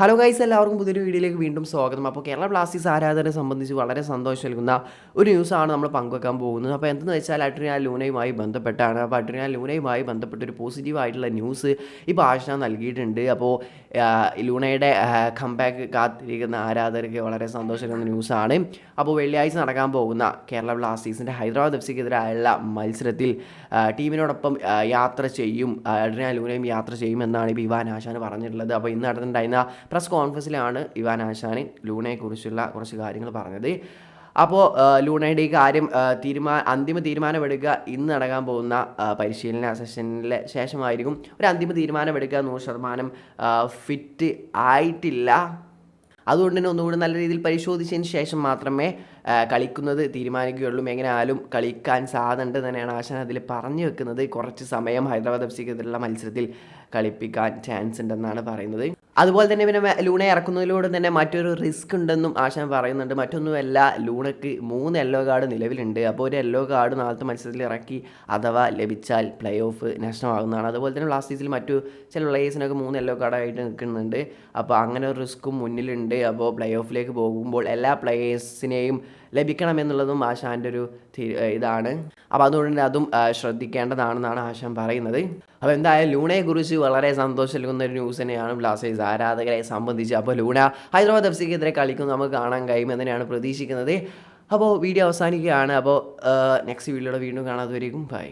Hello guys, എല്ലാവർക്കും പുതിയൊരു വീഡിയോയിലേക്ക് വീണ്ടും സ്വാഗതം. അപ്പോൾ കേരള ബ്ലാസ്റ്റേഴ്സ് ആരാധകരെ സംബന്ധിച്ച് വളരെ സന്തോഷം നൽകുന്ന ഒരു ന്യൂസാണ് നമ്മൾ പങ്കുവെക്കാൻ പോകുന്നത്. അപ്പോൾ എന്തെന്ന് വെച്ചാൽ അഡ്രിയാൻ ലൂനയുമായി ബന്ധപ്പെട്ടാണ്. അപ്പോൾ അഡ്രിയാൻ ലൂനയുമായി ബന്ധപ്പെട്ട ഒരു പോസിറ്റീവായിട്ടുള്ള ന്യൂസ് ഇപ്പോൾ ആശ നൽകിയിട്ടുണ്ട്. അപ്പോൾ ലൂനയുടെ കംബാക്ക് കാത്തിരിക്കുന്ന ആരാധകർക്ക് വളരെ സന്തോഷം നൽകുന്ന ന്യൂസാണ്. അപ്പോൾ വെള്ളിയാഴ്ച നടക്കാൻ പോകുന്ന കേരള ബ്ലാസ്റ്റേഴ്സിൻ്റെ ഹൈദരാബാദ് എഫ് സിക്കെതിരായുള്ള മത്സരത്തിൽ ടീമിനോടൊപ്പം യാത്ര ചെയ്യും, അഡ്രിയാൻ ലൂനയും യാത്ര ചെയ്യുമെന്നാണ് ഇപ്പോൾ ഇവാൻ ആശാൻ പറഞ്ഞിട്ടുള്ളത്. അപ്പോൾ ഇന്ന് നടന്നിട്ടുണ്ടായിരുന്ന പ്രസ് കോൺഫറൻസിലാണ് ഇവാൻ ആശാൻ ലൂണയെക്കുറിച്ചുള്ള കുറച്ച് കാര്യങ്ങൾ പറഞ്ഞത്. അപ്പോൾ ലൂണയുടെ ഈ കാര്യം അന്തിമ തീരുമാനമെടുക്കുക ഇന്ന് നടക്കാൻ പോകുന്ന പരിശീലന സെഷനിലെ ശേഷമായിരിക്കും. ഒരു അന്തിമ തീരുമാനമെടുക്കുക. 100% ഫിറ്റ് ആയിട്ടില്ല, അതുകൊണ്ട് തന്നെ ഒന്നുകൂടി നല്ല രീതിയിൽ പരിശോധിച്ചതിന് ശേഷം മാത്രമേ കളിക്കുന്നത് തീരുമാനിക്കുകയുള്ളൂ. എങ്ങനെ ആയാലും കളിക്കാൻ സാധ്യത തന്നെയാണ് ആശാൻ അതിൽ പറഞ്ഞു വെക്കുന്നത്. കുറച്ച് സമയം ഹൈദരാബാദ് എഫ് സിക്കെതിരെയുള്ള മത്സരത്തിൽ കളിപ്പിക്കാൻ ചാൻസ് ഉണ്ടെന്നാണ് പറയുന്നത്. അതുപോലെ തന്നെ പിന്നെ ലൂണയെ ഇറക്കുന്നതിലൂടെ തന്നെ മറ്റൊരു റിസ്ക് ഉണ്ടെന്നും ആശാൻ പറയുന്നുണ്ട്. മറ്റൊന്നുമല്ല, ലൂണയ്ക്ക് 3 യെല്ലോ കാർഡ് നിലവിലുണ്ട്. അപ്പോൾ ഒരു യെല്ലോ കാർഡ് നാളത്തെ മത്സരത്തിൽ ഇറക്കി അഥവാ ലഭിച്ചാൽ പ്ലേ ഓഫ് നഷ്ടമാകുന്നതാണ്. അതുപോലെ തന്നെ ബ്ലാസ്റ്റേഴ്സിൽ മറ്റു ചില പ്ലേയേഴ്സിനൊക്കെ 3 യെല്ലോ കാർഡായിട്ട് നിൽക്കുന്നുണ്ട്. അപ്പോൾ അങ്ങനെ ഒരു റിസ്ക്കും മുന്നിലുണ്ട്. അപ്പോൾ പ്ലേ ഓഫിലേക്ക് പോകുമ്പോൾ എല്ലാ പ്ലേയേഴ്സിനെയും ലഭിക്കണമെന്നുള്ളതും ആശാൻ്റെ ഒരു ഇതാണ്. അപ്പോൾ അതുകൊണ്ട് തന്നെ അതും ശ്രദ്ധിക്കേണ്ടതാണെന്നാണ് ആശാൻ പറയുന്നത്. അപ്പോൾ എന്തായാലും ലൂണയെക്കുറിച്ച് വളരെ സന്തോഷം നൽകുന്ന ഒരു ന്യൂസ് തന്നെയാണ് ബ്ലാസ്റ്റേഴ്സ് ആരാധകരെ സംബന്ധിച്ച്. അപ്പോൾ ലൂണ ഹൈദരാബാദ് എഫ് സിക്കെതിരെ കളിക്കും നമുക്ക് കാണാൻ കഴിയുമെന്ന് തന്നെയാണ് പ്രതീക്ഷിക്കുന്നത്. അപ്പോൾ വീഡിയോ അവസാനിക്കുകയാണ്. അപ്പോൾ നെക്സ്റ്റ് വീഡിയോയുടെ വീണ്ടും കാണാതെ വരേക്കും ബൈ.